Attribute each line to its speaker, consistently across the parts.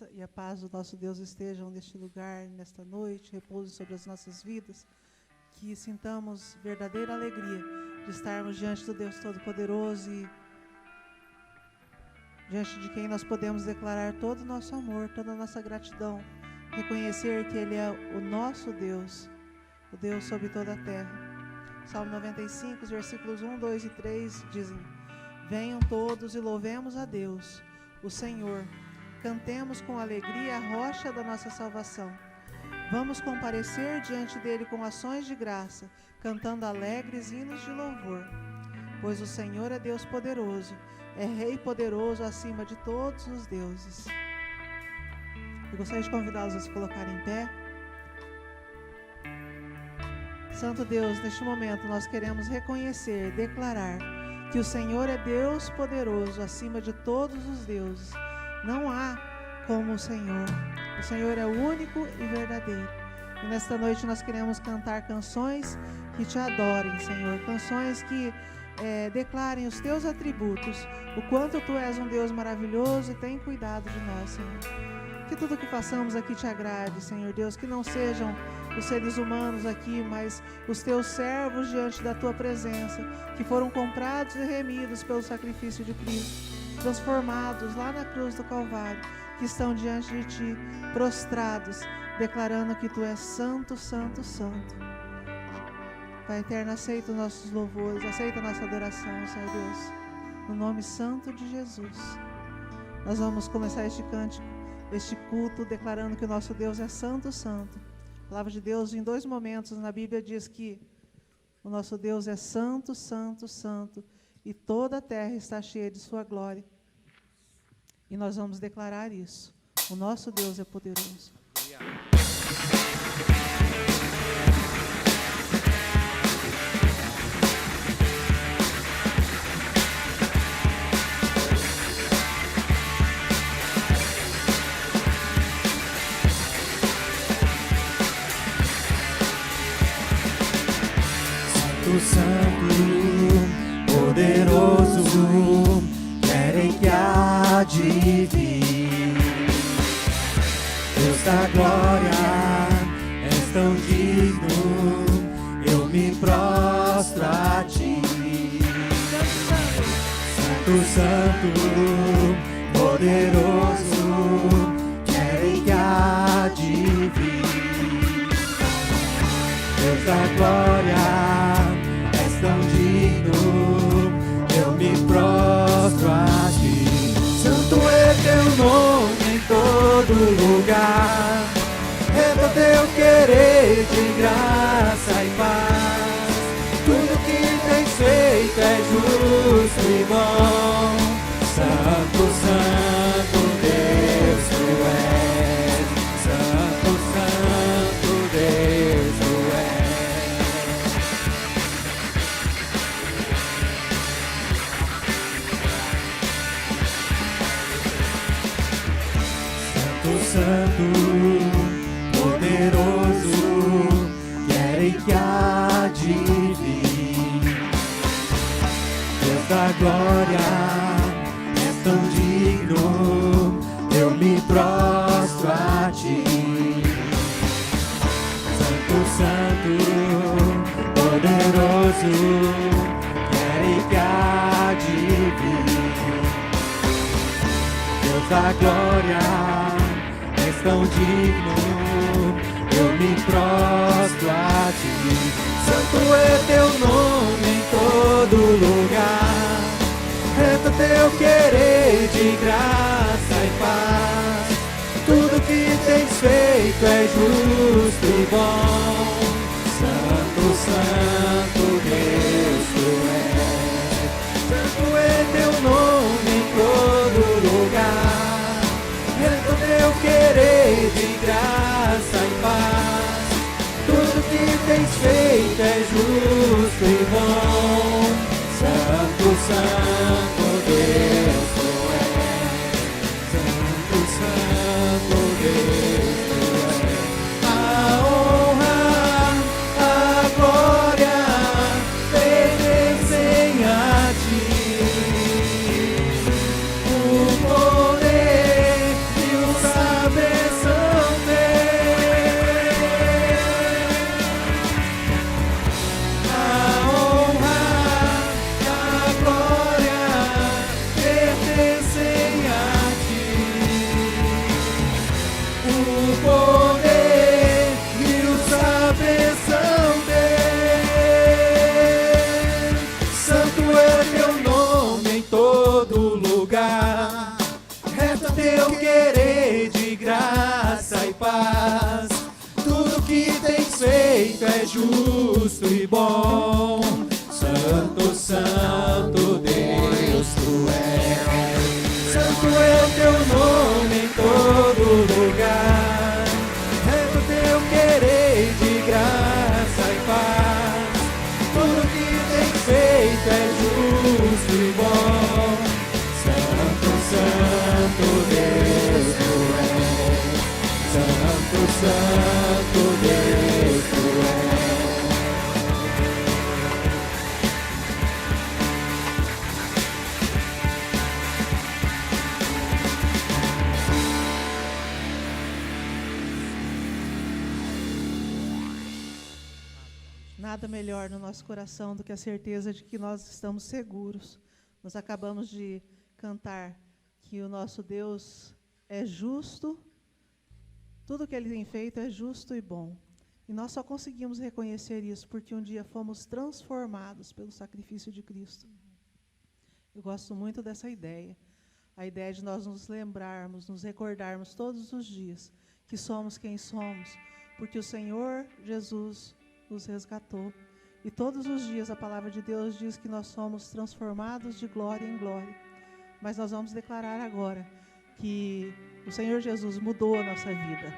Speaker 1: graça e a paz do nosso Deus estejam neste lugar, nesta noite, repousem sobre as nossas vidas, que sintamos verdadeira alegria de estarmos diante do Deus Todo-Poderoso e diante de quem nós podemos declarar todo o nosso amor, toda a nossa gratidão, reconhecer que Ele é o nosso Deus, o Deus sobre toda a terra. Salmo 95, os versículos 1, 2 e 3 dizem: venham todos e louvemos a Deus, o Senhor. Cantemos com alegria a rocha da nossa salvação. Vamos comparecer diante dele com ações de graça, cantando alegres hinos de louvor. Pois o Senhor é Deus poderoso, é Rei poderoso acima de todos os deuses. Eu gostaria de convidá-los a se colocarem em pé. Santo Deus, neste momento nós queremos reconhecer, declarar que o Senhor é Deus poderoso acima de todos os deuses. Não há como o Senhor. O Senhor é o único e verdadeiro. E nesta noite nós queremos cantar canções que te adorem, Senhor. Canções que declarem os teus atributos, o quanto tu és um Deus maravilhoso e tem cuidado de nós, Senhor. Que tudo que façamos aqui te agrade, Senhor Deus, que não sejam os seres humanos aqui, mas os teus servos diante da tua presença, que foram comprados e remidos pelo sacrifício de Cristo, transformados lá na cruz do Calvário, que estão diante de ti, prostrados, declarando que tu és santo, santo, santo. Pai eterno, aceita os nossos louvores, aceita a nossa adoração, Senhor Deus, no nome santo de Jesus. Nós vamos começar este cântico, este culto, declarando que o nosso Deus é santo, santo. A palavra de Deus, em 2 momentos na Bíblia, diz que o nosso Deus é santo, santo, santo, e toda a terra está cheia de sua glória. E nós vamos declarar isso. O nosso Deus é poderoso.
Speaker 2: Santo, poderoso, querem que há de vir. Deus da glória, és tão digno, eu me prostro a ti. Santo, santo, poderoso, querem que há de vir. Deus da glória, tão digno, eu me prostro a ti. Santo é teu nome em todo lugar, é do teu querer de graça e paz. Tudo que tens feito é justo e bom. Santo, santo Deus tu és, santo, santo Deus tu és. Santo, poderoso, querem que há de vir. Deus da glória, és tão digno, eu me prostro a ti. Santo, santo, poderoso, querem que há de vir. Deus da glória, tão digno, eu me prostro a ti. Santo é teu nome em todo lugar, é do teu querer de graça e paz. Tudo que tens feito é justo e bom. Santo, santo Deus tu és. Santo é teu nome em todo lugar, teu querer de graça e paz. Tudo que tens feito é justo e bom. Santo, santo Deus tu és. Santo, santo Deus tu és. A honra poder e usa a bênção dele. Santo é teu nome em todo lugar, reto teu querer de graça e paz. Tudo que tens feito é justo e bom. Santo, santo Deus tu és. Santo é o teu nome em todo lugar, reto teu querer de graça e paz. Tudo que tens feito é justo e bom. Santo, santo Deus tu és. Santo, santo Deus tu és.
Speaker 1: Nada melhor no nosso coração do que a certeza de que nós estamos seguros. Nós acabamos de cantar que o nosso Deus é justo, tudo que Ele tem feito é justo e bom. E nós só conseguimos reconhecer isso porque um dia fomos transformados pelo sacrifício de Cristo. Eu gosto muito dessa ideia. A ideia de nós nos lembrarmos, nos recordarmos todos os dias que somos quem somos, porque o Senhor Jesus nos resgatou. E todos os dias a palavra de Deus diz que nós somos transformados de glória em glória. Mas nós vamos declarar agora que o Senhor Jesus mudou a nossa vida,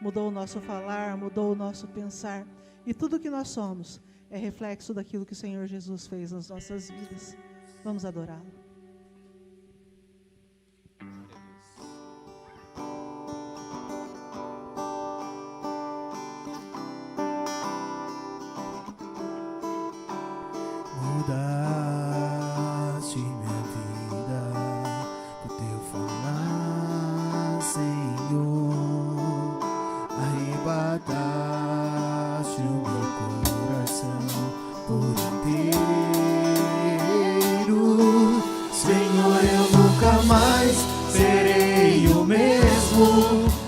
Speaker 1: mudou o nosso falar, mudou o nosso pensar. E tudo que nós somos é reflexo daquilo que o Senhor Jesus fez nas nossas vidas. Vamos adorá-lo.
Speaker 2: Mudaste minha vida com teu falar, Senhor. Arrebataste o meu coração por inteiro. Senhor, eu nunca mais serei o mesmo,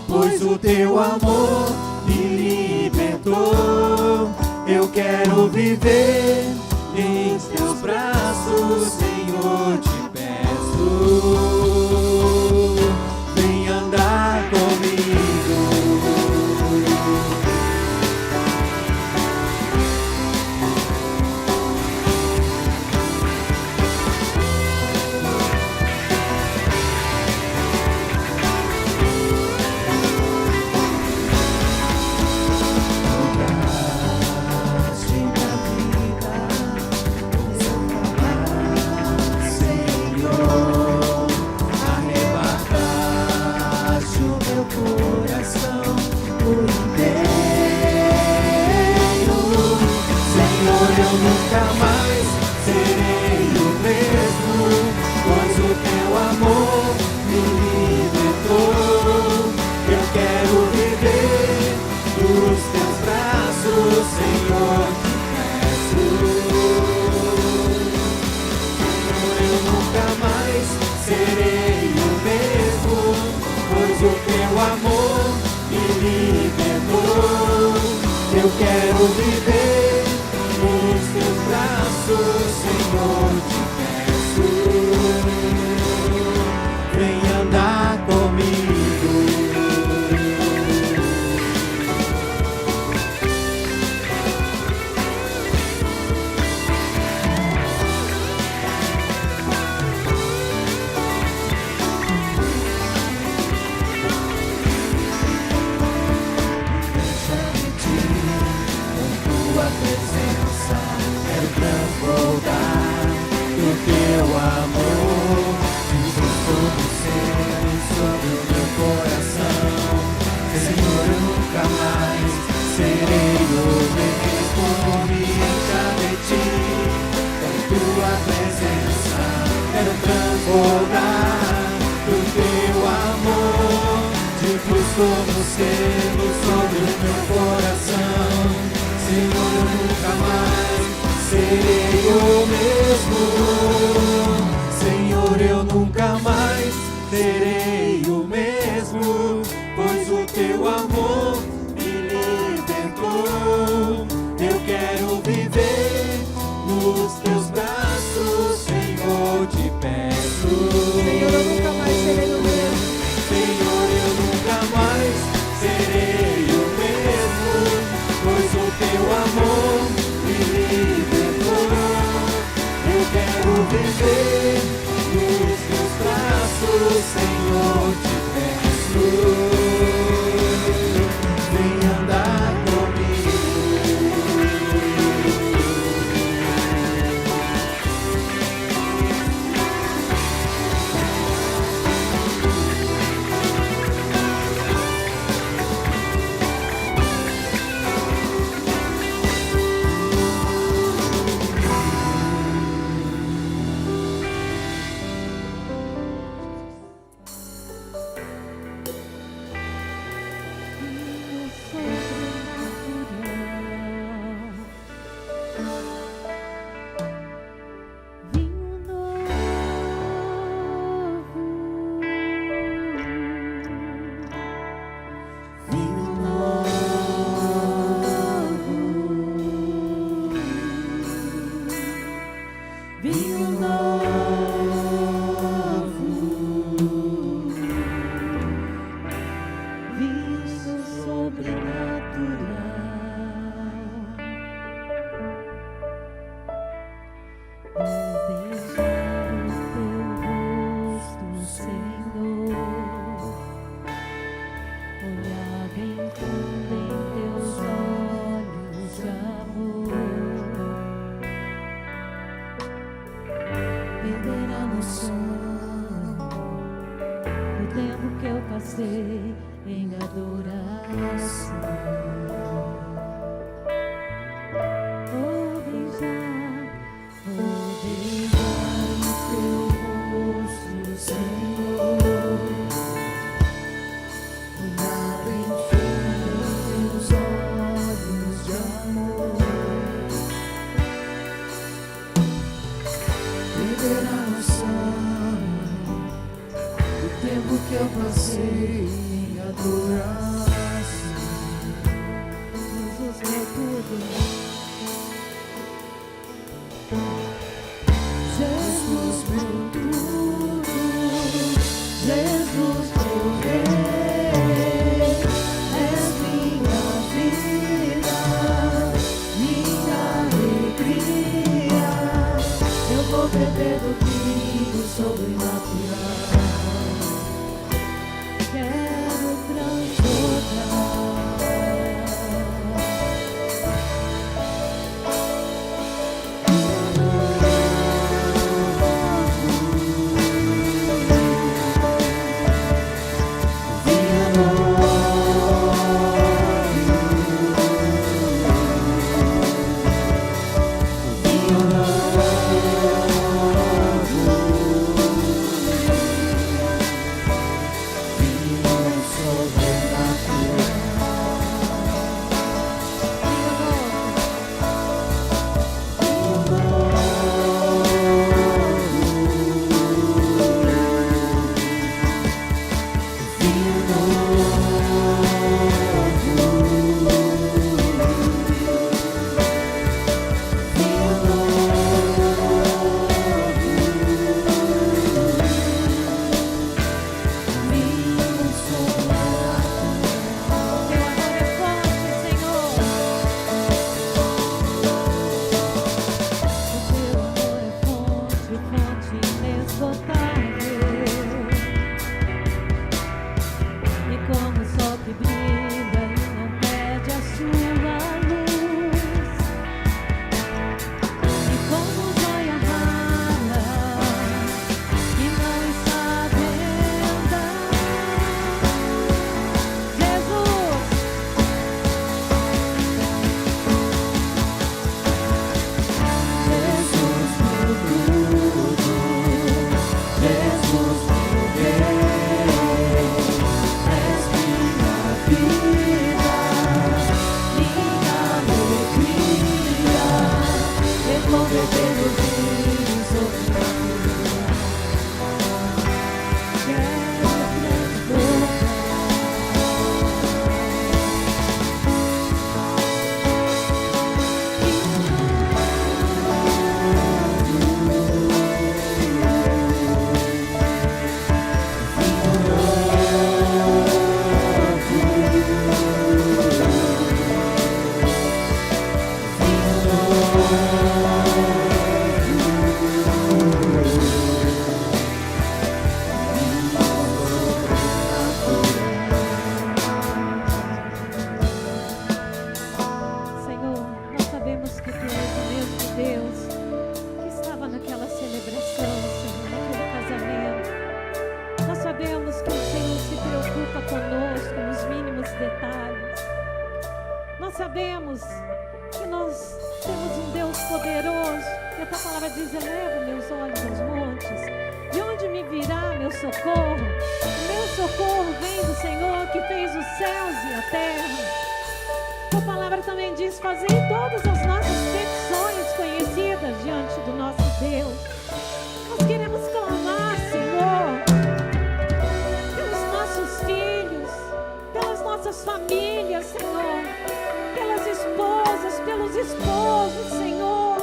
Speaker 2: pois o teu amor me libertou. Eu quero viver em teus braços, Senhor, te peço. Vem andar comigo. Eu quero viver nos teus braços, Senhor, te peço. Vem andar comigo. Como selo sobre o meu coração, Senhor, eu nunca mais serei o mesmo. Senhor, eu nunca mais serei o mesmo, pois o teu teu amor me libertou. Eu quero viver nos teus braços, Senhor, te peço.
Speaker 1: Senhor, eu nunca mais serei o mesmo.
Speaker 2: Senhor, eu nunca mais serei o mesmo, pois o teu amor me libertou. Eu quero viver nos teus braços, Senhor, te peço. Vem andar comigo.
Speaker 3: Em adoração, vou beijar o teu rosto, Senhor, olhar bem fundo em teus olhos de amor, perder a noção do tempo que eu passei em adoração.
Speaker 4: sabemos que nós temos um Deus poderoso. E a tua palavra diz: eleva meus olhos aos montes. De onde me virá meu socorro? O meu socorro vem do Senhor que fez os céus e a terra. A palavra também diz: fazei todas as nossas petições conhecidas diante do nosso Deus. Nós queremos clamar, Senhor, pelos nossos filhos, pelas nossas famílias, Senhor, pelas esposas, pelos esposos, Senhor.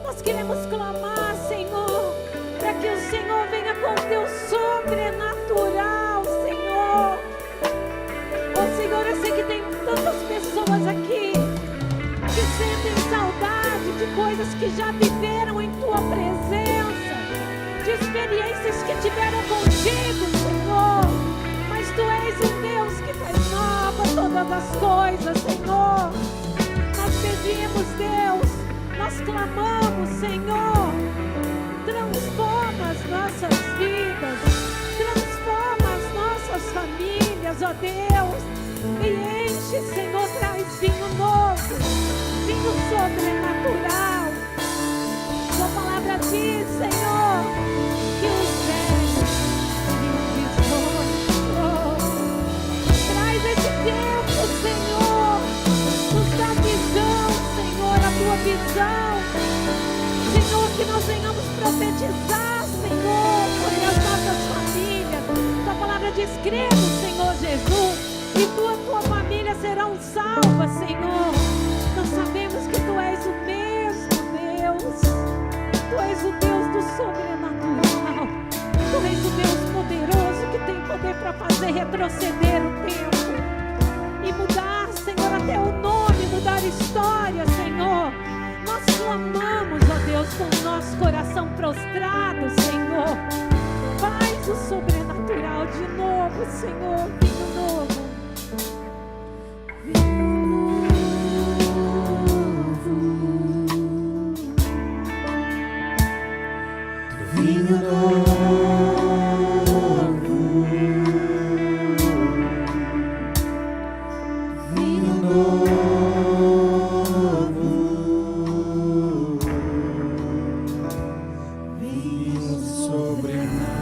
Speaker 4: Nós queremos clamar, Senhor, para que o Senhor venha com o teu sobrenatural, Senhor. Oh, Senhor, eu sei que tem tantas pessoas aqui que sentem saudade de coisas que já viveram em tua presença, de experiências que tiveram contigo, Senhor. Mas tu és o Deus que faz nova todas as coisas, Senhor. Nós pedimos, Deus, nós clamamos, Senhor, transforma as nossas vidas, transforma as nossas famílias, ó Deus, e enche, Senhor, traz vinho novo, vinho sobrenatural. Tua palavra diz, Senhor, que os velhos viram visões. Traz esse tempo, Senhor, nos dá visão, Senhor, a tua visão. Senhor, que nós venhamos profetizar, Senhor, sobre as nossas famílias. Tua palavra diz: crê no Senhor Jesus e tua família serão salvas, Senhor. Nós sabemos que tu és o mesmo Deus. Tu és o Deus do sobrenatural. Tu és o Deus poderoso que tem poder para fazer retroceder o tempo e mudar, Senhor, até o nome, mudar história, Senhor. Nós clamamos, ó Deus, com o nosso coração prostrado, Senhor. Faz o sobrenatural de novo, Senhor, vinho novo.
Speaker 2: Vinho novo, vinho novo, vinho sobrenatural.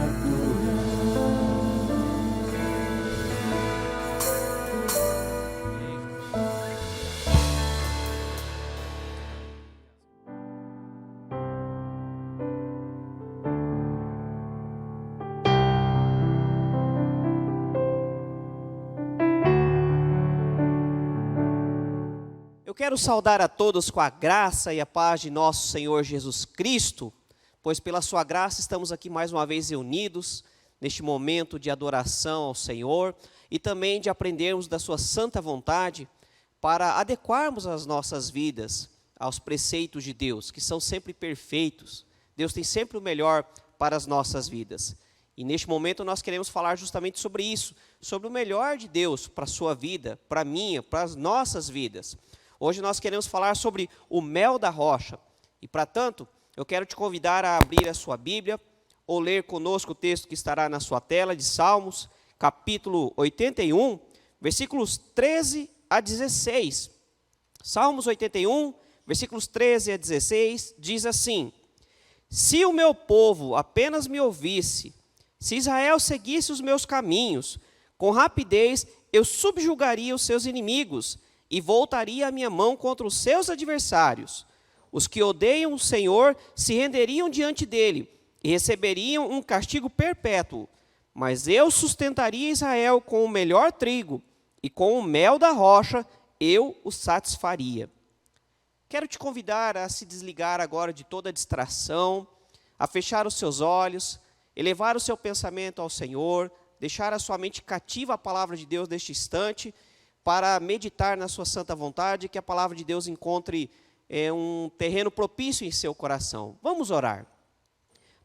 Speaker 5: Quero saudar a todos com a graça e a paz de nosso Senhor Jesus Cristo, pois pela sua graça estamos aqui mais uma vez reunidos, neste momento de adoração ao Senhor, e também de aprendermos da sua santa vontade, para adequarmos as nossas vidas aos preceitos de Deus, que são sempre perfeitos. Deus tem sempre o melhor para as nossas vidas. E neste momento nós queremos falar justamente sobre isso, sobre o melhor de Deus para a sua vida, para a minha, para as nossas vidas. Hoje nós queremos falar sobre o mel da rocha. E, para tanto, eu quero te convidar a abrir a sua Bíblia ou ler conosco o texto que estará na sua tela de Salmos, capítulo 81, versículos 13 a 16. Salmos 81, versículos 13 a 16, diz assim: se o meu povo apenas me ouvisse, se Israel seguisse os meus caminhos, com rapidez eu subjugaria os seus inimigos e voltaria a minha mão contra os seus adversários. Os que odeiam o Senhor se renderiam diante dele e receberiam um castigo perpétuo. Mas eu sustentaria Israel com o melhor trigo, e com o mel da rocha eu o satisfaria. Quero te convidar a se desligar agora de toda distração, a fechar os seus olhos, elevar o seu pensamento ao Senhor, deixar a sua mente cativa à palavra de Deus neste instante, para meditar na sua santa vontade, que a palavra de Deus encontre um terreno propício em seu coração. Vamos orar.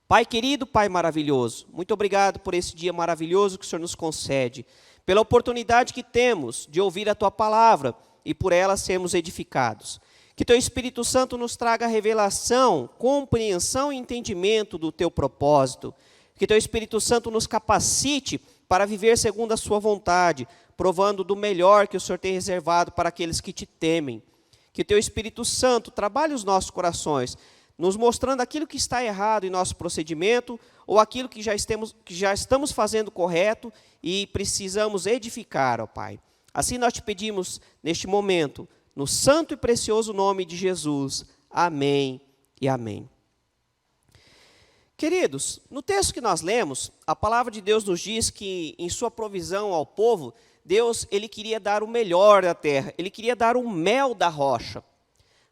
Speaker 5: Pai querido, Pai maravilhoso, muito obrigado por esse dia maravilhoso que o Senhor nos concede, pela oportunidade que temos de ouvir a Tua palavra e por ela sermos edificados. Que Teu Espírito Santo nos traga revelação, compreensão e entendimento do Teu propósito. Que Teu Espírito Santo nos capacite para viver segundo a Sua vontade, provando do melhor que o Senhor tem reservado para aqueles que te temem. Que o teu Espírito Santo trabalhe os nossos corações, nos mostrando aquilo que está errado em nosso procedimento, ou aquilo que já estamos fazendo correto e precisamos edificar, ó Pai. Assim nós te pedimos neste momento, no santo e precioso nome de Jesus. Amém e amém. Queridos, no texto que nós lemos, a palavra de Deus nos diz que em sua provisão ao povo, Deus ele queria dar o melhor da terra, ele queria dar o mel da rocha.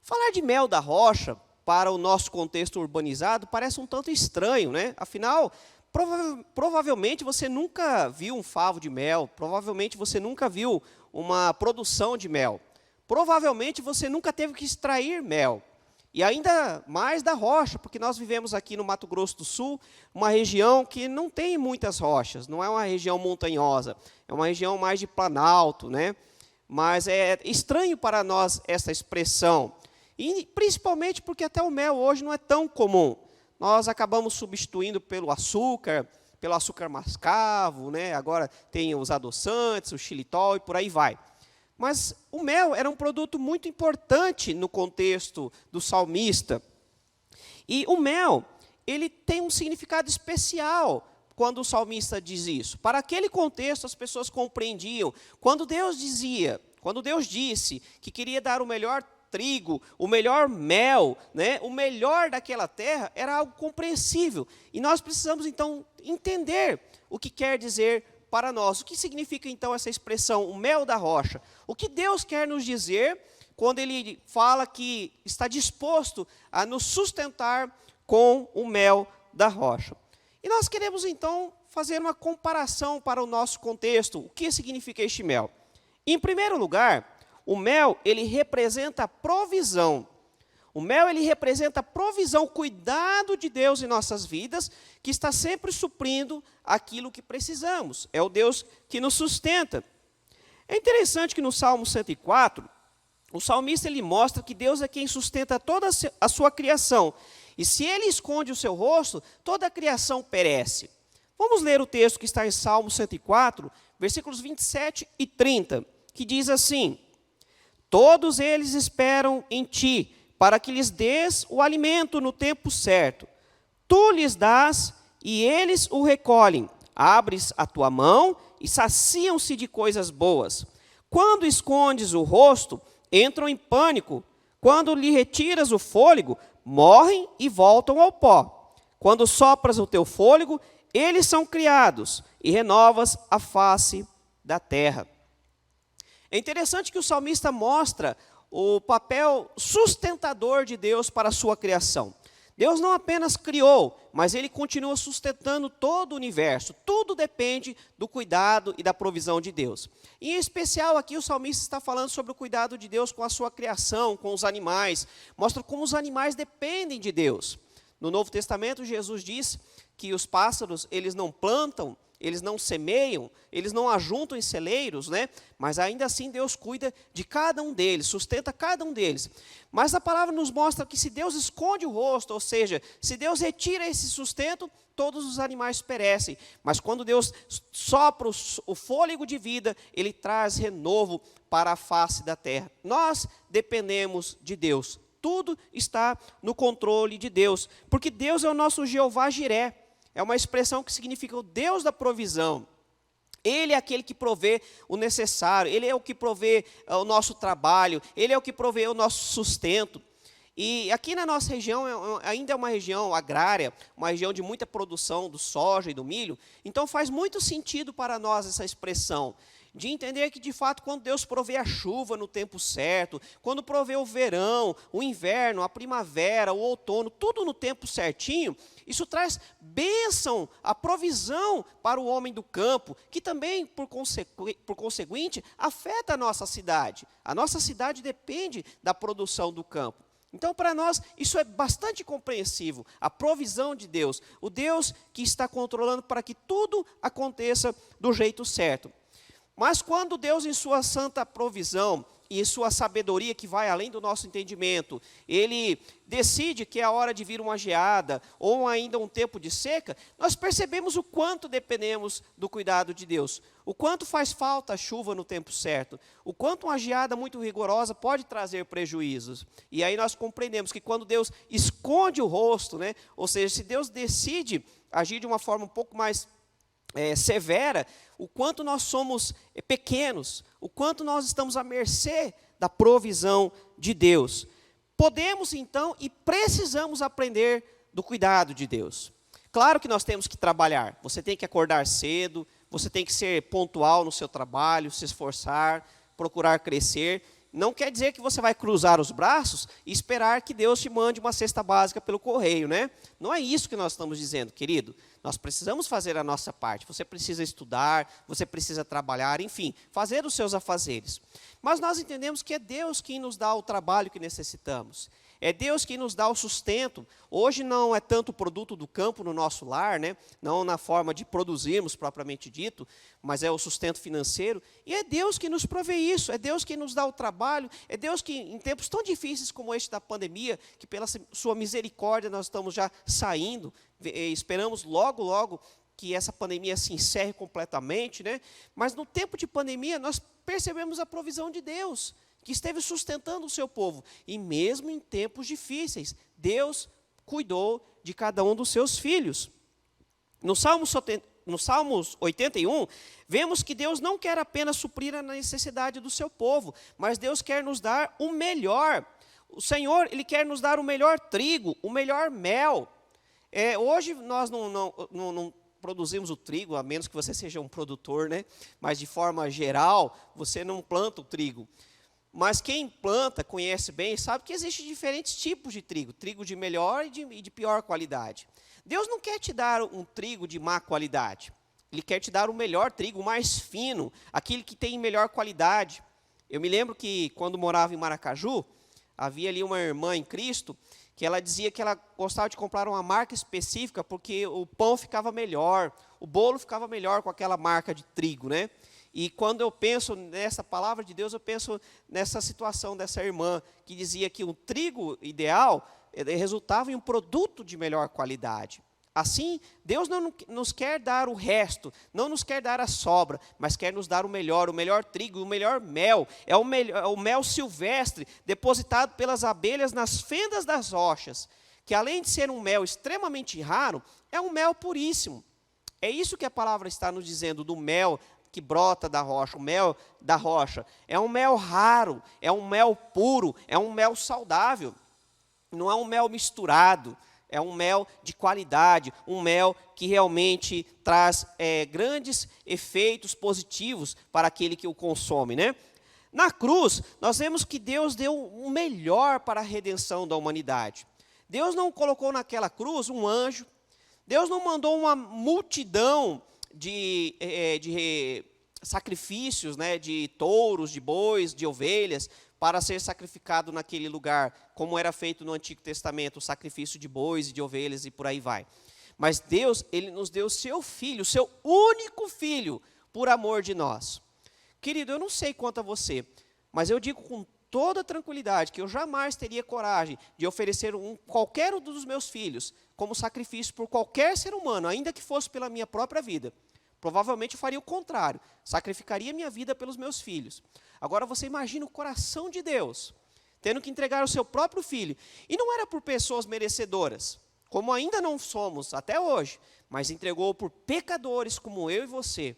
Speaker 5: Falar de mel da rocha, para o nosso contexto urbanizado, parece um tanto estranho, né? Afinal, provavelmente você nunca viu um favo de mel, provavelmente você nunca viu uma produção de mel, provavelmente você nunca teve que extrair mel. E ainda mais da rocha, porque nós vivemos aqui no Mato Grosso do Sul, uma região que não tem muitas rochas, não é uma região montanhosa, é uma região mais de planalto, né? Mas é estranho para nós essa expressão, e principalmente porque até o mel hoje não é tão comum. Nós acabamos substituindo pelo açúcar mascavo, né? Agora tem os adoçantes, o xilitol e por aí vai. Mas o mel era um produto muito importante no contexto do salmista. E o mel, ele tem um significado especial quando o salmista diz isso. Para aquele contexto, as pessoas compreendiam. Quando Deus disse que queria dar o melhor trigo, o melhor mel, né, o melhor daquela terra, era algo compreensível. E nós precisamos, então, entender o que quer dizer para nós. O que significa, então, essa expressão, o mel da rocha? O que Deus quer nos dizer quando Ele fala que está disposto a nos sustentar com o mel da rocha? E nós queremos, então, fazer uma comparação para o nosso contexto. O que significa este mel? Em primeiro lugar, o mel, ele representa a provisão. O mel, ele representa a provisão, o cuidado de Deus em nossas vidas, que está sempre suprindo aquilo que precisamos. É o Deus que nos sustenta. É interessante que no Salmo 104, o salmista ele mostra que Deus é quem sustenta toda a sua criação. E se Ele esconde o seu rosto, toda a criação perece. Vamos ler o texto que está em Salmo 104, versículos 27 e 30, que diz assim: todos eles esperam em Ti, para que lhes dês o alimento no tempo certo. Tu lhes dás, e eles o recolhem. Abres a tua mão, e saciam-se de coisas boas. Quando escondes o rosto, entram em pânico. Quando lhe retiras o fôlego, morrem e voltam ao pó. Quando sopras o teu fôlego, eles são criados, e renovas a face da terra. É interessante que o salmista mostra o papel sustentador de Deus para a sua criação. Deus não apenas criou, mas Ele continua sustentando todo o universo. Tudo depende do cuidado e da provisão de Deus. E, em especial, aqui o salmista está falando sobre o cuidado de Deus com a sua criação, com os animais. Mostra como os animais dependem de Deus. No Novo Testamento, Jesus diz que os pássaros, eles não plantam, eles não semeiam, eles não ajuntam em celeiros, né? Mas ainda assim Deus cuida de cada um deles, sustenta cada um deles. Mas a palavra nos mostra que se Deus esconde o rosto, ou seja, se Deus retira esse sustento, todos os animais perecem. Mas quando Deus sopra o fôlego de vida, Ele traz renovo para a face da terra. Nós dependemos de Deus. Tudo está no controle de Deus, porque Deus é o nosso Jeová Jiré. É uma expressão que significa o Deus da provisão. Ele é aquele que provê o necessário, Ele é o que provê o nosso trabalho, Ele é o que provê o nosso sustento. E aqui na nossa região, ainda é uma região agrária, uma região de muita produção do soja e do milho, então faz muito sentido para nós essa expressão, de entender que, de fato, quando Deus provê a chuva no tempo certo, quando provê o verão, o inverno, a primavera, o outono, tudo no tempo certinho, isso traz bênção, a provisão para o homem do campo, que também, por conseguinte, afeta a nossa cidade. A nossa cidade depende da produção do campo. Então, para nós, isso é bastante compreensível, a provisão de Deus, o Deus que está controlando para que tudo aconteça do jeito certo. Mas quando Deus, em sua santa provisão, em sua sabedoria que vai além do nosso entendimento, Ele decide que é a hora de vir uma geada, ou ainda um tempo de seca, nós percebemos o quanto dependemos do cuidado de Deus, o quanto faz falta a chuva no tempo certo, o quanto uma geada muito rigorosa pode trazer prejuízos. E aí nós compreendemos que quando Deus esconde o rosto, né, ou seja, se Deus decide agir de uma forma um pouco mais severa, o quanto nós somos pequenos, o quanto nós estamos à mercê da provisão de Deus. Podemos então e precisamos aprender do cuidado de Deus. Claro que nós temos que trabalhar, você tem que acordar cedo, você tem que ser pontual no seu trabalho, se esforçar, procurar crescer. Não quer dizer que você vai cruzar os braços e esperar que Deus te mande uma cesta básica pelo correio, né? Não é isso que nós estamos dizendo, querido. Nós precisamos fazer a nossa parte. Você precisa estudar, você precisa trabalhar, enfim, fazer os seus afazeres. Mas nós entendemos que é Deus quem nos dá o trabalho que necessitamos. É Deus quem nos dá o sustento. Hoje não é tanto o produto do campo no nosso lar, né? Não na forma de produzirmos propriamente dito, mas é o sustento financeiro. E é Deus que nos provê isso, é Deus quem nos dá o trabalho, é Deus que em tempos tão difíceis como este da pandemia, que pela sua misericórdia nós estamos já saindo, esperamos logo, logo que essa pandemia se encerre completamente, né? Mas no tempo de pandemia nós percebemos a provisão de Deus, que esteve sustentando o seu povo. E mesmo em tempos difíceis, Deus cuidou de cada um dos seus filhos. No Salmos 81, vemos que Deus não quer apenas suprir a necessidade do seu povo, mas Deus quer nos dar o melhor. O Senhor, Ele quer nos dar o melhor trigo, o melhor mel. Hoje nós não produzimos o trigo, a menos que você seja um produtor, né? Mas de forma geral, você não planta o trigo. Mas quem planta, conhece bem, sabe que existem diferentes tipos de trigo. Trigo de melhor e de pior qualidade. Deus não quer te dar um trigo de má qualidade. Ele quer te dar o melhor trigo, o mais fino, aquele que tem melhor qualidade. Eu me lembro que quando morava em Maracaju, havia ali uma irmã em Cristo, que ela dizia que ela gostava de comprar uma marca específica, porque o pão ficava melhor, o bolo ficava melhor com aquela marca de trigo, né? E quando eu penso nessa palavra de Deus, eu penso nessa situação dessa irmã, que dizia que o trigo ideal resultava em um produto de melhor qualidade. Assim, Deus não nos quer dar o resto, não nos quer dar a sobra, mas quer nos dar o melhor trigo, o melhor mel. É o mel silvestre, depositado pelas abelhas nas fendas das rochas, que além de ser um mel extremamente raro, é um mel puríssimo. É isso que a palavra está nos dizendo, do mel que brota da rocha, o mel da rocha. É um mel raro, é um mel puro, é um mel saudável. Não é um mel misturado, é um mel de qualidade, um mel que realmente traz grandes efeitos positivos para aquele que o consome, né? Na cruz, nós vemos que Deus deu o melhor para a redenção da humanidade. Deus não colocou naquela cruz um anjo, Deus não mandou uma multidão de sacrifícios, né, de touros, de bois, de ovelhas, para ser sacrificado naquele lugar, como era feito no Antigo Testamento, o sacrifício de bois e de ovelhas e por aí vai. Mas Deus, Ele nos deu o seu Filho, o seu único Filho, por amor de nós. Querido, eu não sei quanto a você, mas eu digo com toda tranquilidade que eu jamais teria coragem de oferecer qualquer um dos meus filhos como sacrifício por qualquer ser humano, ainda que fosse pela minha própria vida. Provavelmente eu faria o contrário, sacrificaria minha vida pelos meus filhos. Agora você imagina o coração de Deus, tendo que entregar o seu próprio filho. E não era por pessoas merecedoras, como ainda não somos até hoje, mas entregou por pecadores como eu e você.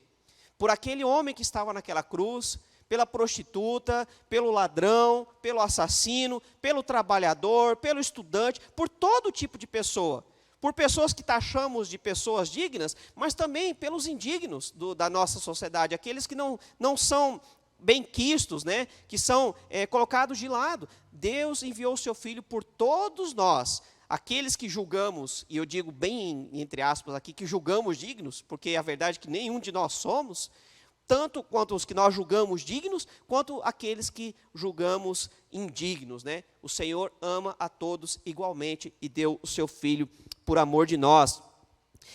Speaker 5: Por aquele homem que estava naquela cruz, pela prostituta, pelo ladrão, pelo assassino, pelo trabalhador, pelo estudante, por todo tipo de pessoa. Por pessoas que taxamos de pessoas dignas, mas também pelos indignos da nossa sociedade, aqueles que não são bem-quistos, né? Que são colocados de lado. Deus enviou o seu Filho por todos nós, aqueles que julgamos, e eu digo bem entre aspas aqui, que julgamos dignos, porque a verdade é que nenhum de nós somos, tanto quanto os que nós julgamos dignos, quanto aqueles que julgamos indignos, né? O Senhor ama a todos igualmente e deu o seu Filho por amor de nós.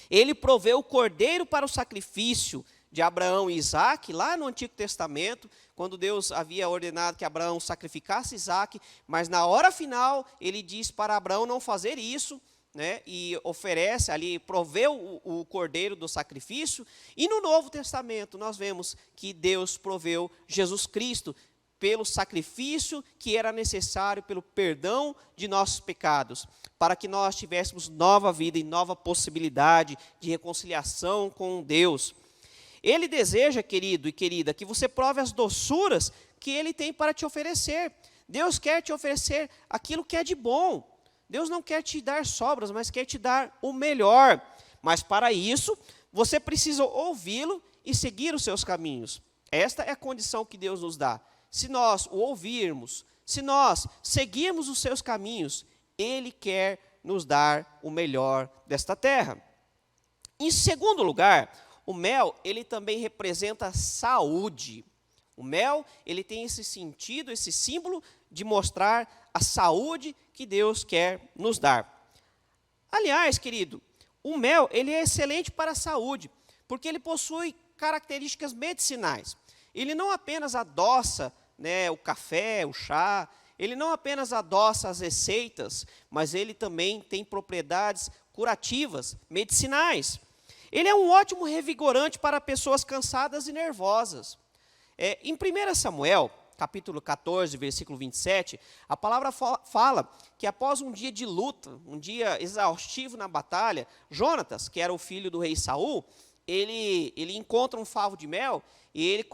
Speaker 5: Ele proveu o cordeiro para o sacrifício de Abraão e Isaque, lá no Antigo Testamento, quando Deus havia ordenado que Abraão sacrificasse Isaque, mas na hora final ele diz para Abraão não fazer isso, né, e oferece ali, proveu o cordeiro do sacrifício. E no Novo Testamento nós vemos que Deus proveu Jesus Cristo pelo sacrifício que era necessário, pelo perdão de nossos pecados, para que nós tivéssemos nova vida e nova possibilidade de reconciliação com Deus. Ele deseja, querido e querida, que você prove as doçuras que Ele tem para te oferecer. Deus quer te oferecer aquilo que é de bom. Deus não quer te dar sobras, mas quer te dar o melhor. Mas para isso, você precisa ouvi-lo e seguir os seus caminhos. Esta é a condição que Deus nos dá. Se nós o ouvirmos, se nós seguirmos os seus caminhos, Ele quer nos dar o melhor desta terra. Em segundo lugar, o mel, ele também representa saúde. O mel, ele tem esse sentido, esse símbolo de mostrar a saúde que Deus quer nos dar. Aliás, querido, o mel, ele é excelente para a saúde, porque ele possui características medicinais. Ele não apenas adoça, né, o café, o chá, ele não apenas adoça as receitas, mas ele também tem propriedades curativas, medicinais. Ele é um ótimo revigorante para pessoas cansadas e nervosas. Em 1 Samuel, capítulo 14, versículo 27, a palavra fala que após um dia de luta, um dia exaustivo na batalha, Jonatas, que era o filho do rei Saul, ele encontra um favo de mel e ele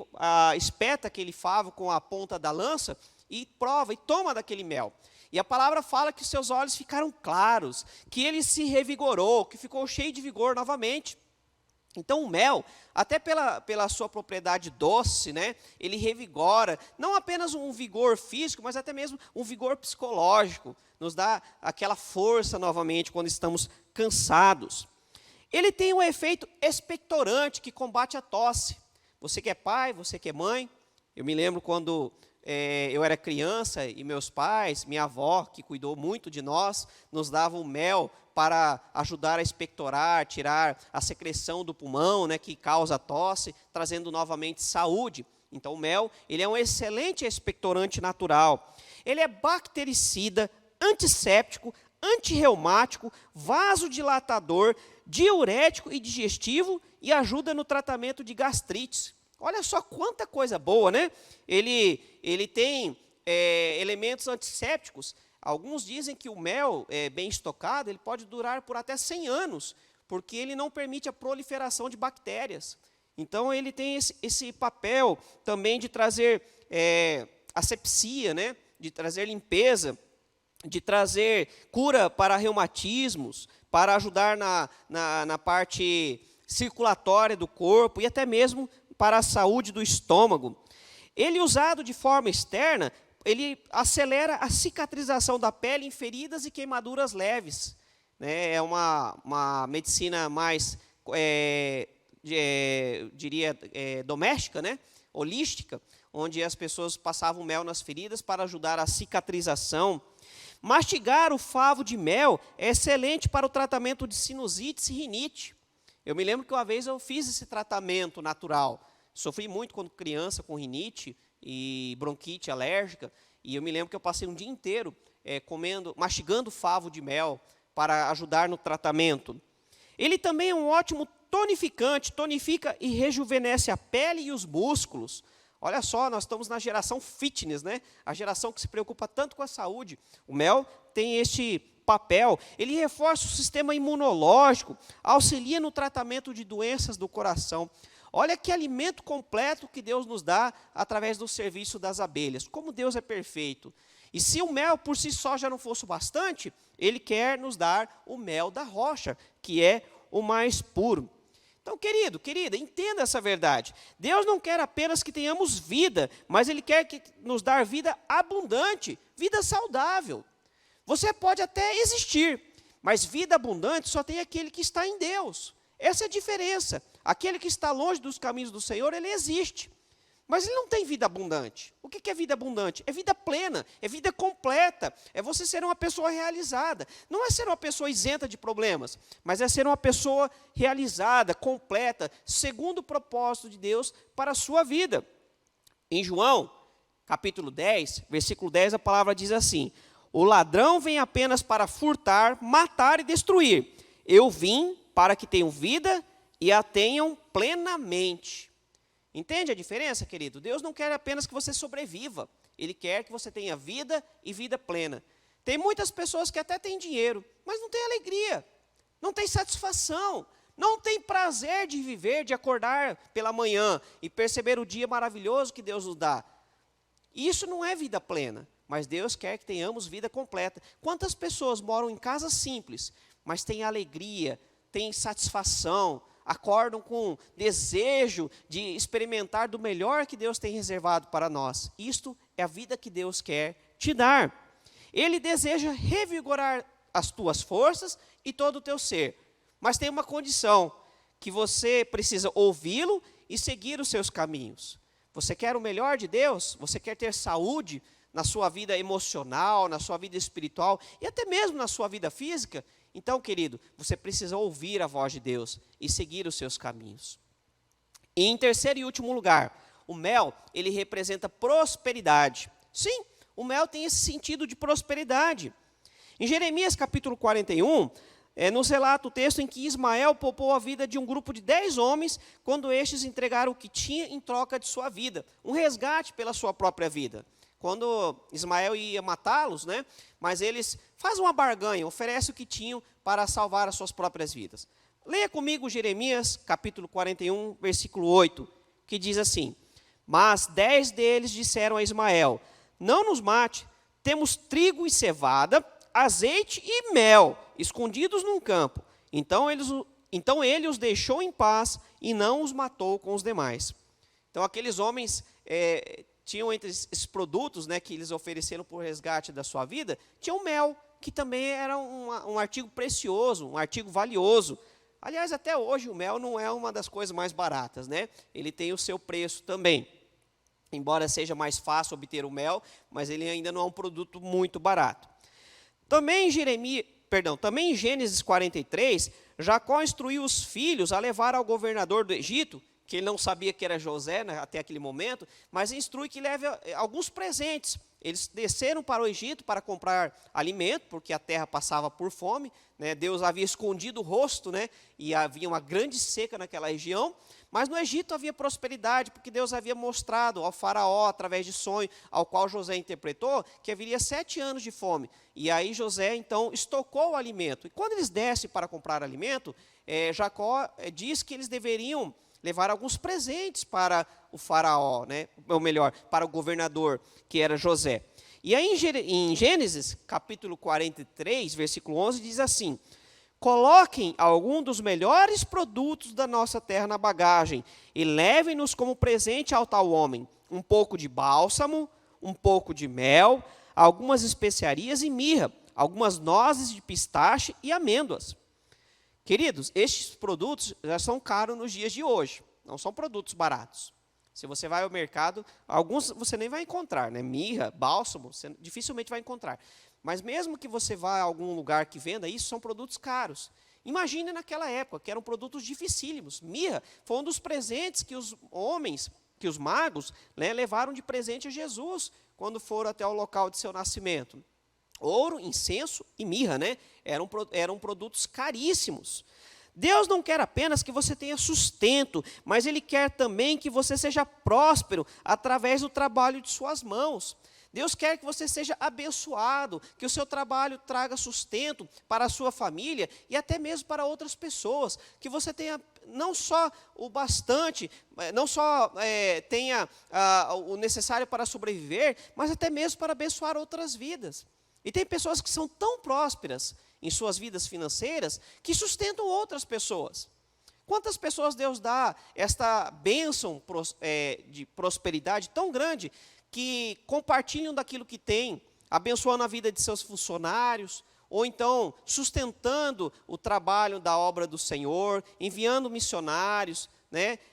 Speaker 5: espeta aquele favo com a ponta da lança e prova e toma daquele mel. E a palavra fala que seus olhos ficaram claros, que ele se revigorou, que ficou cheio de vigor novamente. Então o mel, até pela sua propriedade doce, né, ele revigora, não apenas um vigor físico, mas até mesmo um vigor psicológico, nos dá aquela força novamente quando estamos cansados. Ele tem um efeito expectorante que combate a tosse. Você que é pai, você que é mãe, eu me lembro quando eu era criança e meus pais, minha avó, que cuidou muito de nós, nos davam mel para ajudar a expectorar, tirar a secreção do pulmão, né, que causa tosse, trazendo novamente saúde. Então o mel, ele é um excelente expectorante natural. Ele é bactericida, antisséptico, antirreumático, vasodilatador, diurético e digestivo e ajuda no tratamento de gastrites. Olha só quanta coisa boa, né? Ele tem elementos antissépticos. Alguns dizem que o mel, bem estocado, ele pode durar por até 100 anos, porque ele não permite a proliferação de bactérias. Então, ele tem esse papel também de trazer asepsia, né? De trazer limpeza, de trazer cura para reumatismos, para ajudar na parte circulatória do corpo e até mesmo para a saúde do estômago. Ele, usado de forma externa, ele acelera a cicatrização da pele em feridas e queimaduras leves. Né? É uma medicina mais, diria, doméstica, né? Holística, onde as pessoas passavam mel nas feridas para ajudar a cicatrização. Mastigar o favo de mel é excelente para o tratamento de sinusite e rinite. Eu me lembro que uma vez eu fiz esse tratamento natural. Sofri muito quando criança com rinite e bronquite alérgica, e eu me lembro que eu passei um dia inteiro mastigando favo de mel para ajudar no tratamento. Ele também é um ótimo tonificante, tonifica e rejuvenesce a pele e os músculos. Olha só, nós estamos na geração fitness, né? A geração que se preocupa tanto com a saúde. O mel tem este papel, ele reforça o sistema imunológico, auxilia no tratamento de doenças do coração. Olha que alimento completo que Deus nos dá através do serviço das abelhas. Como Deus é perfeito. E se o mel por si só já não fosse bastante, Ele quer nos dar o mel da rocha, que é o mais puro. Então, querido, querida, entenda essa verdade. Deus não quer apenas que tenhamos vida, mas Ele quer nos dar vida abundante, vida saudável. Você pode até existir, mas vida abundante só tem aquele que está em Deus. Essa é a diferença. Aquele que está longe dos caminhos do Senhor, ele existe. Mas ele não tem vida abundante. O que é vida abundante? É vida plena, é vida completa, é você ser uma pessoa realizada. Não é ser uma pessoa isenta de problemas, mas é ser uma pessoa realizada, completa, segundo o propósito de Deus para a sua vida. Em João, capítulo 10, versículo 10, a palavra diz assim: o ladrão vem apenas para furtar, matar e destruir. Eu vim para que tenham vida e a tenham plenamente. Entende a diferença, querido? Deus não quer apenas que você sobreviva. Ele quer que você tenha vida e vida plena. Tem muitas pessoas que até têm dinheiro, mas não têm alegria, não têm satisfação, não têm prazer de viver, de acordar pela manhã e perceber o dia maravilhoso que Deus nos dá. Isso não é vida plena, mas Deus quer que tenhamos vida completa. Quantas pessoas moram em casas simples, mas têm alegria, têm satisfação, acordam com desejo de experimentar do melhor que Deus tem reservado para nós? Isto é a vida que Deus quer te dar. Ele deseja revigorar as tuas forças e todo o teu ser. Mas tem uma condição, que você precisa ouvi-lo e seguir os seus caminhos. Você quer o melhor de Deus? Você quer ter saúde na sua vida emocional, na sua vida espiritual e até mesmo na sua vida física? Então, querido, você precisa ouvir a voz de Deus e seguir os seus caminhos. E em terceiro e último lugar, o mel, ele representa prosperidade. Sim, o mel tem esse sentido de prosperidade. Em Jeremias capítulo 41, nos relata o texto em que Ismael poupou a vida de um grupo de 10 homens, quando estes entregaram o que tinha em troca de sua vida, um resgate pela sua própria vida. Quando Ismael ia matá-los, mas eles fazem uma barganha, oferecem o que tinham para salvar as suas próprias vidas. Leia comigo Jeremias, capítulo 41, versículo 8, que diz assim: mas 10 deles disseram a Ismael: não nos mate, temos trigo e cevada, azeite e mel, escondidos num campo. Então ele os deixou em paz e não os matou com os demais. Então aqueles homens tinham entre esses produtos que eles ofereceram por resgate da sua vida, tinha o mel, que também era um artigo precioso, um artigo valioso. Aliás, até hoje o mel não é uma das coisas mais baratas, Ele tem o seu preço também. Embora seja mais fácil obter o mel, mas ele ainda não é um produto muito barato. Também em Gênesis 43, Jacó instruiu os filhos a levar ao governador do Egito, que ele não sabia que era José até aquele momento, mas instrui que leve alguns presentes. Eles desceram para o Egito para comprar alimento, porque a terra passava por fome, Deus havia escondido o rosto, e havia uma grande seca naquela região, mas no Egito havia prosperidade, porque Deus havia mostrado ao faraó, através de sonho, ao qual José interpretou, que haveria 7 anos de fome. E aí José, então, estocou o alimento. E quando eles descem para comprar alimento, Jacó diz que eles deveriam levar alguns presentes para o faraó, ou melhor, para o governador, que era José. E aí em Gênesis, capítulo 43, versículo 11, diz assim: coloquem algum dos melhores produtos da nossa terra na bagagem e levem-nos como presente ao tal homem um pouco de bálsamo, um pouco de mel, algumas especiarias e mirra, algumas nozes de pistache e amêndoas. Queridos, estes produtos já são caros nos dias de hoje, não são produtos baratos. Se você vai ao mercado, alguns você nem vai encontrar, mirra, bálsamo, você dificilmente vai encontrar. Mas mesmo que você vá a algum lugar que venda isso, são produtos caros. Imagine naquela época, que eram produtos dificílimos. Mirra foi um dos presentes que os homens, que os magos, levaram de presente a Jesus, quando foram até o local de seu nascimento. Ouro, incenso e mirra, eram produtos caríssimos. Deus não quer apenas que você tenha sustento, mas Ele quer também que você seja próspero através do trabalho de suas mãos. Deus quer que você seja abençoado, que o seu trabalho traga sustento para a sua família e até mesmo para outras pessoas. Que você tenha não só o bastante, não só tenha o necessário para sobreviver, mas até mesmo para abençoar outras vidas. E tem pessoas que são tão prósperas em suas vidas financeiras que sustentam outras pessoas. Quantas pessoas Deus dá esta bênção de prosperidade tão grande que compartilham daquilo que têm, abençoando a vida de seus funcionários, ou então sustentando o trabalho da obra do Senhor, enviando missionários,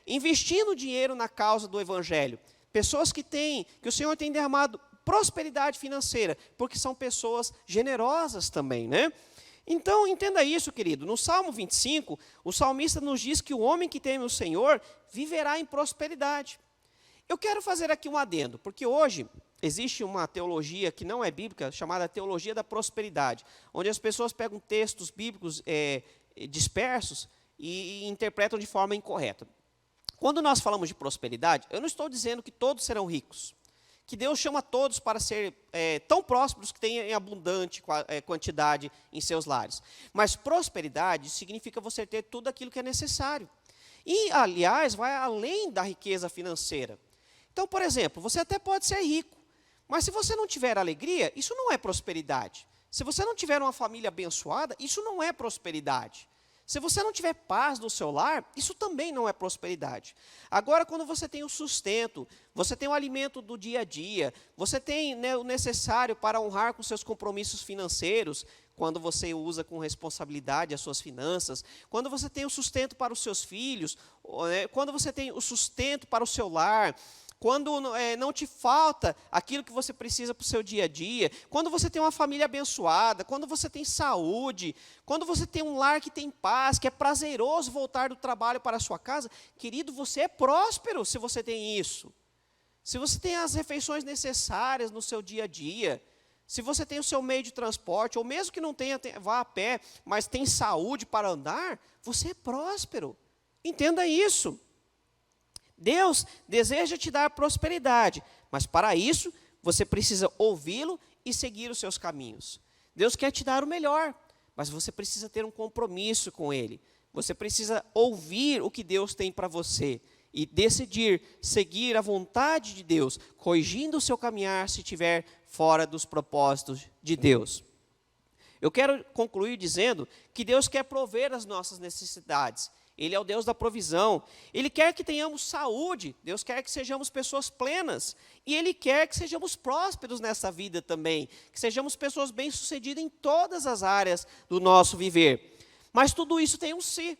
Speaker 5: investindo dinheiro na causa do Evangelho. Pessoas que o Senhor tem derramado prosperidade financeira, porque são pessoas generosas também, né? Então, entenda isso, querido. No Salmo 25, o salmista nos diz que o homem que teme o Senhor viverá em prosperidade. Eu quero fazer aqui um adendo, porque hoje existe uma teologia que não é bíblica, chamada teologia da prosperidade, onde as pessoas pegam textos bíblicos dispersos e interpretam de forma incorreta. Quando nós falamos de prosperidade, eu não estou dizendo que todos serão ricos, que Deus chama todos para ser tão prósperos que tenham em abundante quantidade em seus lares. Mas prosperidade significa você ter tudo aquilo que é necessário. E, aliás, vai além da riqueza financeira. Então, por exemplo, você até pode ser rico, mas se você não tiver alegria, isso não é prosperidade. Se você não tiver uma família abençoada, isso não é prosperidade. Se você não tiver paz no seu lar, isso também não é prosperidade. Agora, quando você tem o sustento, você tem o alimento do dia a dia, você tem, né, o necessário para honrar com seus compromissos financeiros, quando você usa com responsabilidade as suas finanças, quando você tem o sustento para os seus filhos, quando você tem o sustento para o seu lar, quando não te falta aquilo que você precisa para o seu dia a dia, quando você tem uma família abençoada, quando você tem saúde, quando você tem um lar que tem paz, que é prazeroso voltar do trabalho para a sua casa, querido, você é próspero se você tem isso. Se você tem as refeições necessárias no seu dia a dia, se você tem o seu meio de transporte, ou mesmo que não tenha, vá a pé, mas tem saúde para andar, você é próspero. Entenda isso. Deus deseja te dar prosperidade, mas para isso você precisa ouvi-lo e seguir os seus caminhos. Deus quer te dar o melhor, mas você precisa ter um compromisso com Ele. Você precisa ouvir o que Deus tem para você e decidir seguir a vontade de Deus, corrigindo o seu caminhar se estiver fora dos propósitos de Deus. Eu quero concluir dizendo que Deus quer prover as nossas necessidades. Ele é o Deus da provisão. Ele quer que tenhamos saúde. Deus quer que sejamos pessoas plenas. E Ele quer que sejamos prósperos nessa vida também. Que sejamos pessoas bem-sucedidas em todas as áreas do nosso viver. Mas tudo isso tem um si.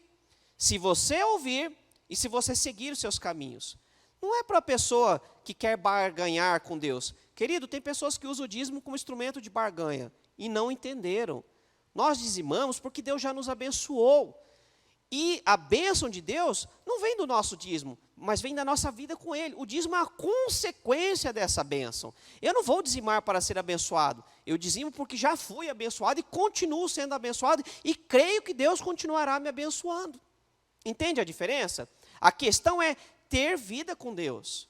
Speaker 5: Se você ouvir e se você seguir os seus caminhos. Não é para a pessoa que quer barganhar com Deus. Querido, tem pessoas que usam o dízimo como instrumento de barganha. E não entenderam. Nós dizimamos porque Deus já nos abençoou. E a bênção de Deus não vem do nosso dízimo, mas vem da nossa vida com Ele. O dízimo é a consequência dessa bênção. Eu não vou dizimar para ser abençoado. Eu dizimo porque já fui abençoado e continuo sendo abençoado e creio que Deus continuará me abençoando. Entende a diferença? A questão é ter vida com Deus.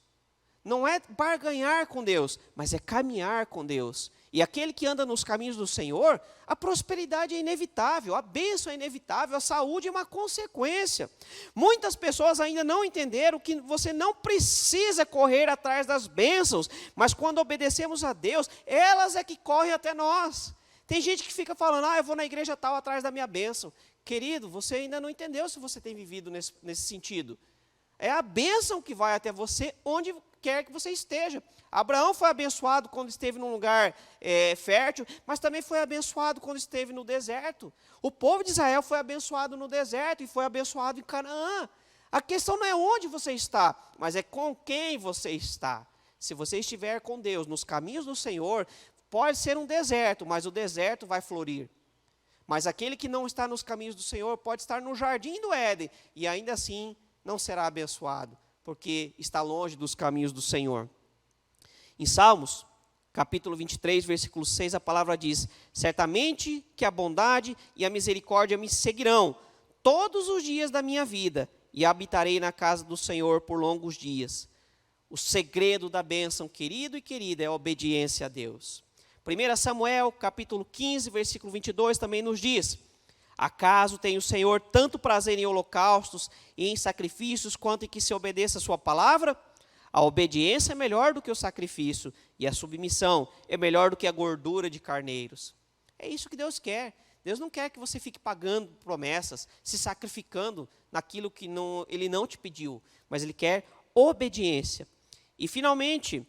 Speaker 5: Não é barganhar com Deus, mas é caminhar com Deus. E aquele que anda nos caminhos do Senhor, a prosperidade é inevitável, a bênção é inevitável, a saúde é uma consequência. Muitas pessoas ainda não entenderam que você não precisa correr atrás das bênçãos, mas quando obedecemos a Deus, elas é que correm até nós. Tem gente que fica falando, eu vou na igreja tal atrás da minha bênção. Querido, você ainda não entendeu se você tem vivido nesse sentido. É a bênção que vai até você onde quer que você esteja. Abraão foi abençoado quando esteve num lugar fértil, mas também foi abençoado quando esteve no deserto. O povo de Israel foi abençoado no deserto e foi abençoado em Canaã. A questão não é onde você está, mas é com quem você está. Se você estiver com Deus, nos caminhos do Senhor, pode ser um deserto, mas o deserto vai florir. Mas aquele que não está nos caminhos do Senhor pode estar no jardim do Éden e ainda assim não será abençoado, porque está longe dos caminhos do Senhor. Em Salmos, capítulo 23, versículo 6, a palavra diz, certamente que a bondade e a misericórdia me seguirão todos os dias da minha vida, e habitarei na casa do Senhor por longos dias. O segredo da bênção, querido e querida, é a obediência a Deus. 1 Samuel, capítulo 15, versículo 22, também nos diz, acaso tem o Senhor tanto prazer em holocaustos e em sacrifícios, quanto em que se obedeça a sua palavra? A obediência é melhor do que o sacrifício, e a submissão é melhor do que a gordura de carneiros. É isso que Deus quer. Deus não quer que você fique pagando promessas, se sacrificando naquilo que Ele não te pediu, mas Ele quer obediência. E, finalmente,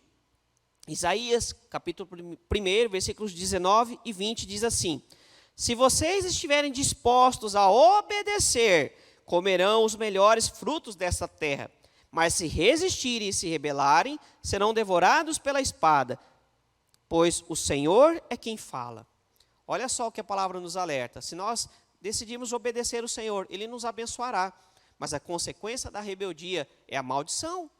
Speaker 5: Isaías, capítulo 1, versículos 19 e 20, diz assim, se vocês estiverem dispostos a obedecer, comerão os melhores frutos dessa terra. Mas se resistirem e se rebelarem, serão devorados pela espada, pois o Senhor é quem fala. Olha só o que a palavra nos alerta. Se nós decidimos obedecer o Senhor, Ele nos abençoará. Mas a consequência da rebeldia é a maldição.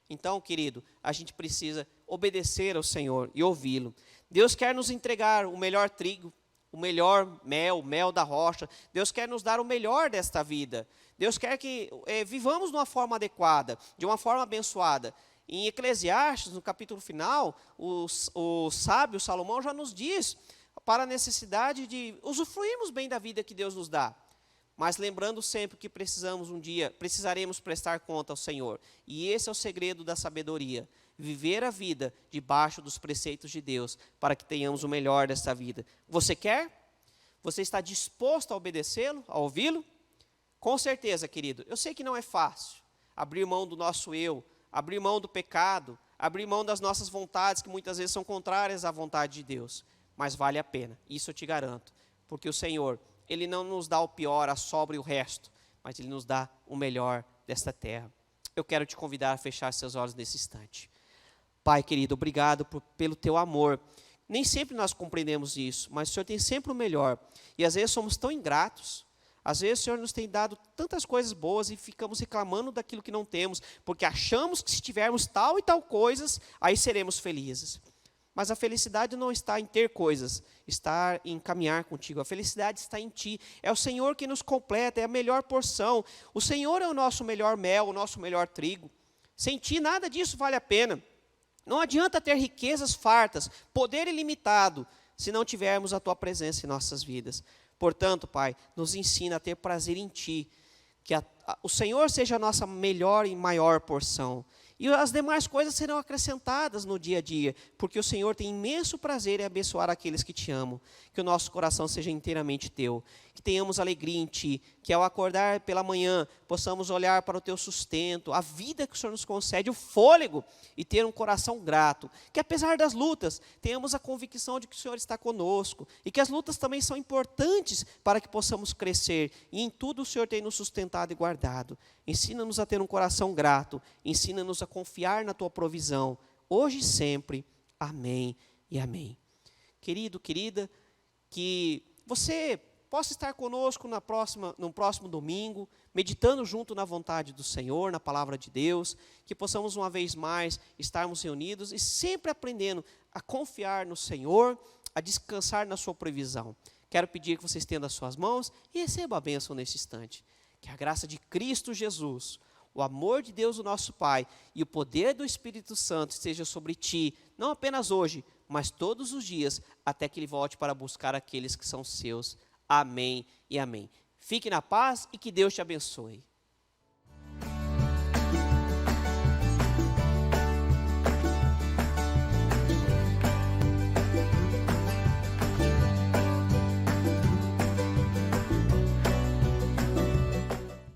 Speaker 5: Então, querido, a gente precisa obedecer ao Senhor e ouvi-lo. Deus quer nos entregar o melhor trigo, o melhor mel, o mel da rocha. Deus quer nos dar o melhor desta vida. Deus quer que vivamos de uma forma adequada, de uma forma abençoada. Em Eclesiastes, no capítulo final, o sábio Salomão já nos diz para a necessidade de usufruirmos bem da vida que Deus nos dá. Mas lembrando sempre que precisaremos prestar conta ao Senhor. E esse é o segredo da sabedoria. Viver a vida debaixo dos preceitos de Deus, para que tenhamos o melhor desta vida. Você quer? Você está disposto a obedecê-lo, a ouvi-lo? Com certeza, querido. Eu sei que não é fácil abrir mão do nosso eu, abrir mão do pecado, abrir mão das nossas vontades, que muitas vezes são contrárias à vontade de Deus. Mas vale a pena, isso eu te garanto. Porque o Senhor, Ele não nos dá o pior, a sobra e o resto, mas Ele nos dá o melhor desta terra. Eu quero te convidar a fechar seus olhos nesse instante. Pai querido, obrigado pelo Teu amor. Nem sempre nós compreendemos isso, mas o Senhor tem sempre o melhor. E às vezes somos tão ingratos. Às vezes o Senhor nos tem dado tantas coisas boas e ficamos reclamando daquilo que não temos, porque achamos que se tivermos tal e tal coisas, aí seremos felizes. Mas a felicidade não está em ter coisas, está em caminhar contigo. A felicidade está em Ti. É o Senhor que nos completa, é a melhor porção. O Senhor é o nosso melhor mel, o nosso melhor trigo. Sem Ti nada disso vale a pena. Não adianta ter riquezas fartas, poder ilimitado, se não tivermos a Tua presença em nossas vidas. Portanto, Pai, nos ensina a ter prazer em Ti. Que o Senhor seja a nossa melhor e maior porção. E as demais coisas serão acrescentadas no dia a dia, porque o Senhor tem imenso prazer em abençoar aqueles que Te amam. Que o nosso coração seja inteiramente Teu, que tenhamos alegria em Ti, que ao acordar pela manhã, possamos olhar para o Teu sustento, a vida que o Senhor nos concede, o fôlego, e ter um coração grato. Que apesar das lutas, tenhamos a convicção de que o Senhor está conosco, e que as lutas também são importantes para que possamos crescer, e em tudo o Senhor tem nos sustentado e guardado. Ensina-nos a ter um coração grato, ensina-nos a confiar na Tua provisão, hoje e sempre. Amém e amém. Querido, querida, que você possa estar conosco no próximo domingo, meditando junto na vontade do Senhor, na palavra de Deus, que possamos uma vez mais estarmos reunidos e sempre aprendendo a confiar no Senhor, a descansar na sua provisão. Quero pedir que você estenda as suas mãos e receba a bênção nesse instante. Que a graça de Cristo Jesus, o amor de Deus, o nosso Pai, e o poder do Espírito Santo esteja sobre ti, não apenas hoje, mas todos os dias, até que Ele volte para buscar aqueles que são seus. Amém e amém. Fique na paz e que Deus te abençoe.